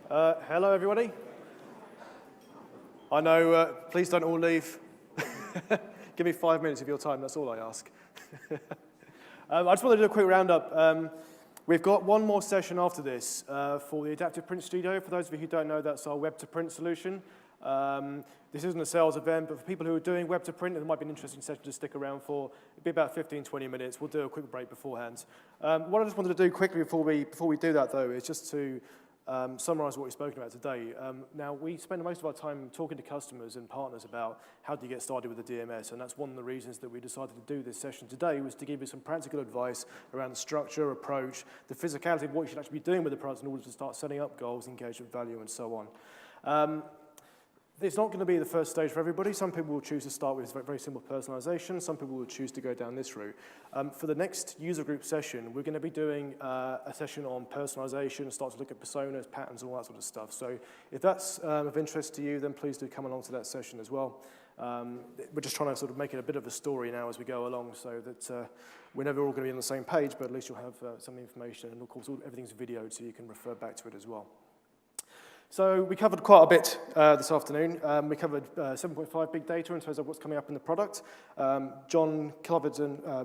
Hello, everybody. I know, please don't all leave. Give me 5 minutes of your time, that's all I ask. I just wanted to do a quick roundup. We've got one more session after this for the Adaptive Print Studio. For those of you who don't know, that's our web-to-print solution. This isn't a sales event, but for people who are doing web-to-print, it might be an interesting session to stick around for. It'll be about 15, 20 minutes. We'll do a quick break beforehand. What I just wanted to do quickly before we do that, though, is just to summarize what we've spoken about today. Now, we spend most of our time talking to customers and partners about how do you get started with the DMS, and that's one of the reasons that we decided to do this session today, was to give you some practical advice around the structure, approach, the physicality of what you should actually be doing with the product in order to start setting up goals, engagement value, and so on. It's not going to be the first stage for everybody. Some people will choose to start with very simple personalization. Some people will choose to go down this route. For the next user group session, we're going to be doing a session on personalization, start to look at personas, patterns, and all that sort of stuff. So if that's of interest to you, then please do come along to that session as well. We're just trying to sort of make it a bit of a story now as we go along so that we're never all going to be on the same page, but at least you'll have some information. And of course, everything's videoed, so you can refer back to it as well. So we covered quite a bit this afternoon. We covered 7.5 big data in terms of what's coming up in the product. John covered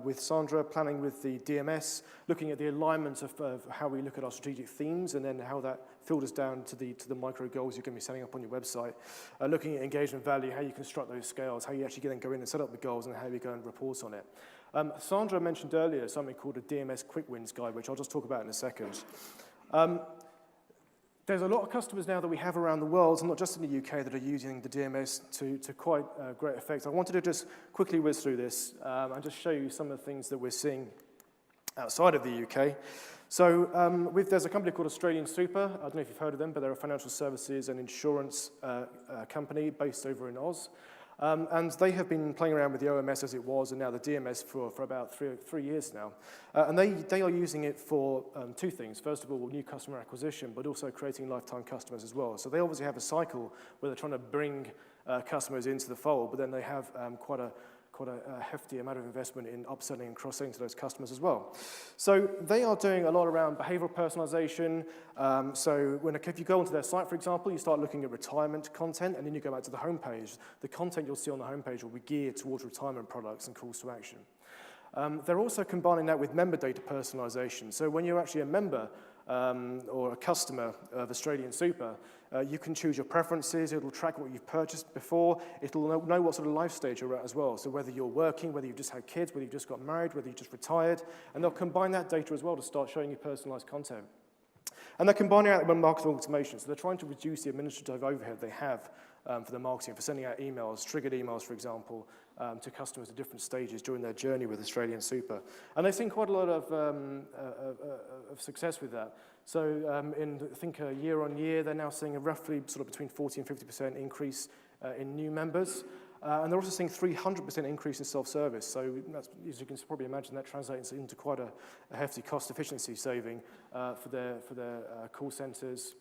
with Sandra, planning with the DMS, looking at the alignment of how we look at our strategic themes and then how that filters down to the micro goals you're going to be setting up on your website. Looking at engagement value, how you construct those scales, how you actually then go in and set up the goals and how you go and report on it. Sandra mentioned earlier something called a DMS Quickwins guide, which I'll just talk about in a second. There's a lot of customers now that we have around the world, and not just in the UK, that are using the DMS to quite great effect. I wanted to just quickly whiz through this and just show you some of the things that we're seeing outside of the UK. So there's a company called Australian Super. I don't know if you've heard of them, but they're a financial services and insurance company based over in Oz. And they have been playing around with the OMS as it was, and now the DMS for about three years now. And they are using it for two things. First of all, new customer acquisition, but also creating lifetime customers as well. So they obviously have a cycle where they're trying to bring customers into the fold, but then they have quite a hefty amount of investment in upselling and cross-selling to those customers as well. So they are doing a lot around behavioral personalization. So if you go onto their site, for example, you start looking at retirement content, and then you go back to the homepage. The content you'll see on the homepage will be geared towards retirement products and calls to action. They're also combining that with member data personalization. So when you're actually a member or a customer of Australian Super, you can choose your preferences. It'll track what you've purchased before. It'll know what sort of life stage you're at as well. So whether you're working, whether you've just had kids, whether you've just got married, whether you've just retired. And they'll combine that data as well to start showing you personalized content. And they're combining it with marketing automation. So they're trying to reduce the administrative overhead they have for the marketing, for sending out emails, triggered emails, for example, to customers at different stages during their journey with Australian Super. And they've seen quite a lot of success with that. So I think year on year, they're now seeing a roughly sort of between 40 and 50% increase in new members. And they're also seeing 300% increase in self-service. So that's, as you can probably imagine, that translates into quite a hefty cost efficiency saving for their call centers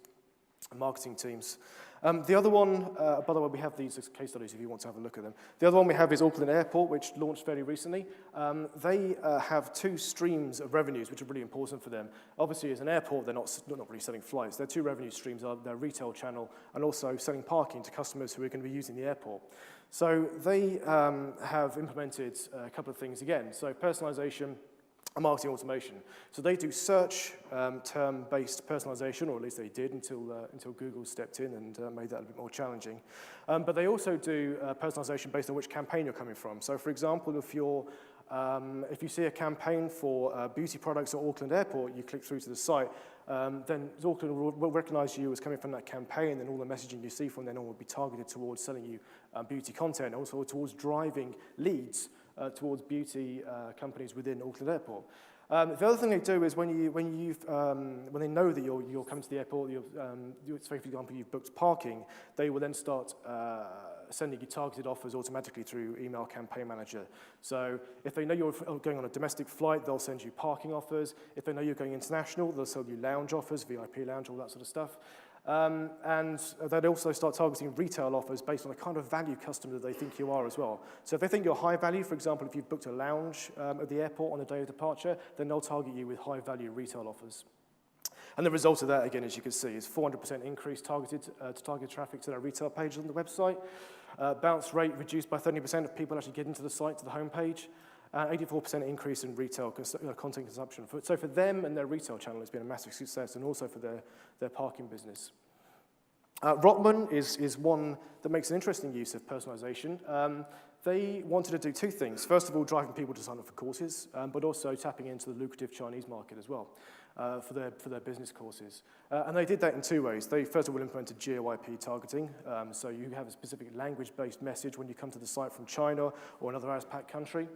and marketing teams. The other one, by the way, we have these as case studies if you want to have a look at them. The other one we have is Auckland Airport, which launched fairly recently. They have two streams of revenues, which are really important for them. Obviously, as an airport, they're not really selling flights. Their two revenue streams are their retail channel and also selling parking to customers who are going to be using the airport. So they have implemented a couple of things again. So personalization and marketing automation. So they do search term-based personalization, or at least they did until Google stepped in and made that a bit more challenging. But they also do personalization based on which campaign you're coming from. So for example, if you see a campaign for beauty products at Auckland Airport, you click through to the site, then Auckland will recognize you as coming from that campaign, and all the messaging you see from then on will be targeted towards selling you beauty content, also towards driving leads towards beauty companies within Auckland Airport. The other thing they do is when they know that you're coming to the airport, say for example you've booked parking, they will then start sending you targeted offers automatically through email campaign manager. So if they know you're going on a domestic flight, they'll send you parking offers. If they know you're going international, they'll sell you lounge offers, VIP lounge, all that sort of stuff. And they'd also start targeting retail offers based on the kind of value customer that they think you are as well. So if they think you're high value, for example, if you've booked a lounge at the airport on the day of departure, then they'll target you with high value retail offers. And the result of that, again, as you can see, is 400% increase targeted traffic to their retail page on the website. Bounce rate reduced by 30% of people actually getting to the site, to the homepage. 84% increase in retail content consumption. So for them and their retail channel, it's been a massive success, and also for their parking business. Rotherham is one that makes an interesting use of personalization. They wanted to do two things. First of all, driving people to sign up for courses, but also tapping into the lucrative Chinese market as well for their business courses. And they did that in two ways. They first of all implemented geo-IP targeting, so you have a specific language-based message when you come to the site from China or another ASPAC country.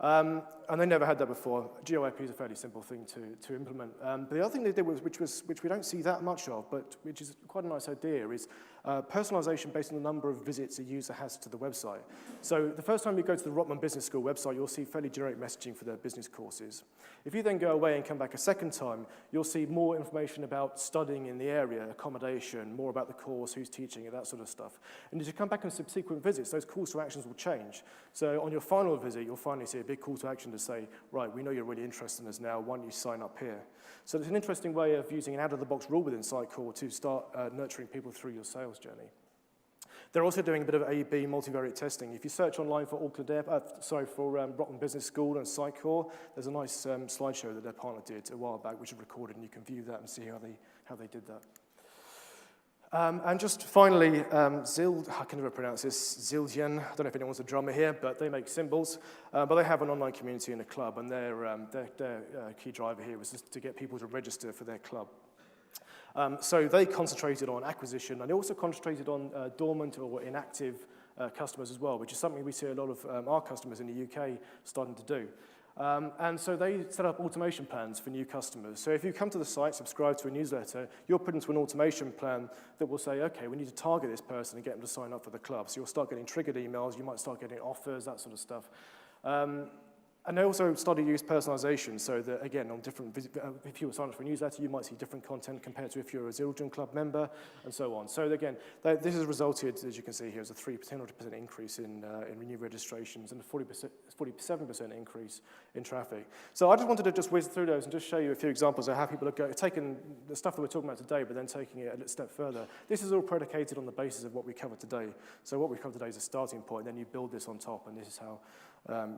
And they never had that before. Geo-IP is a fairly simple thing to implement. But the other thing they did, which we don't see that much of, but which is quite a nice idea, is personalization based on the number of visits a user has to the website. So the first time you go to the Rotherham Business School website, you'll see fairly generic messaging for their business courses. If you then go away and come back a second time, you'll see more information about studying in the area, accommodation, more about the course, who's teaching it, that sort of stuff. And as you come back on subsequent visits, those calls to actions will change. So on your final visit, you'll finally see a big call to action to say, right, we know you're really interested in us now, why don't you sign up here? So it's an interesting way of using an out-of-the-box rule within Sitecore to start nurturing people through your sales journey. They're also doing a bit of A/B multivariate testing. If you search online for Oakland Airport, for Rotherham Business School and Sitecore, there's a nice slideshow that their partner did a while back, which is recorded, and you can view that and see how they did that. And just finally, I can never pronounce this, Zildjian. I don't know if anyone's a drummer here, but they make cymbals. But they have an online community and a club, and their key driver here was just to get people to register for their club. So they concentrated on acquisition, and they also concentrated on dormant or inactive customers as well, which is something we see a lot of our customers in the UK starting to do. And so they set up automation plans for new customers. So if you come to the site, subscribe to a newsletter, you're put into an automation plan that will say, okay, we need to target this person and get them to sign up for the club. So you'll start getting triggered emails, you might start getting offers, that sort of stuff. And they also started to use personalization, so that, again, on different, if you were signed up for a newsletter, you might see different content compared to if you're a Zildjian club member, and so on. So again, this has resulted, as you can see here, as a 3% increase in new registrations and a 47% increase in traffic. So I just wanted to just whiz through those and just show you a few examples of how people are taking the stuff that we're talking about today, but then taking it a step further. This is all predicated on the basis of what we covered today. So what we covered today is a starting point, and then you build this on top, and this is how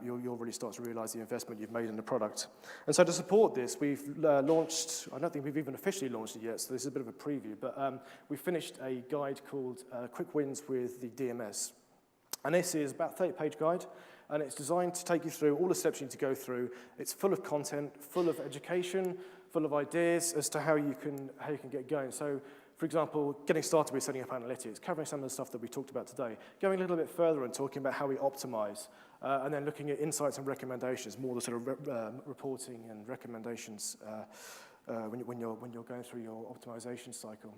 you'll really start to realize the investment you've made in the product. And so to support this, we've launched, I don't think we've even officially launched it yet, so this is a bit of a preview, but we finished a guide called Quickwins with the DMS. And this is about a 30-page guide, and it's designed to take you through all the steps you need to go through. It's full of content, full of education, full of ideas as to how you can get going. So, for example, getting started with setting up analytics, covering some of the stuff that we talked about today, going a little bit further and talking about how we optimize, and then looking at insights and recommendations, more the sort of reporting and recommendations when you're going through your optimization cycle.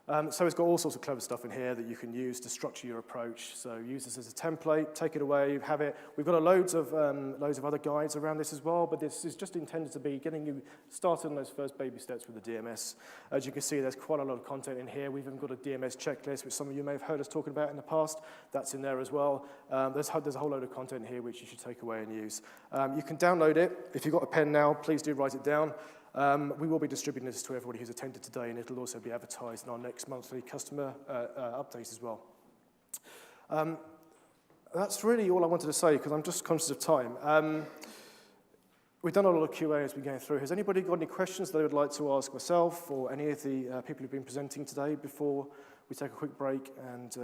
So it's got all sorts of clever stuff in here that you can use to structure your approach. So use this as a template, take it away, have it. We've got loads of other guides around this as well, but this is just intended to be getting you started on those first baby steps with the DMS. As you can see, there's quite a lot of content in here. We've even got a DMS checklist, which some of you may have heard us talking about in the past. That's in there as well. There's a whole load of content here which you should take away and use. You can download it. If you've got a pen now, please do write it down. We will be distributing this to everybody who's attended today, and it'll also be advertised in our next monthly customer updates as well. That's really all I wanted to say, because I'm just conscious of time. We've done a lot of QA as we're going through. Has anybody got any questions they would like to ask myself or any of the people who've been presenting today before we take a quick break, and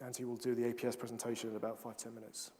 Andy will do the APS presentation in about 5-10 minutes.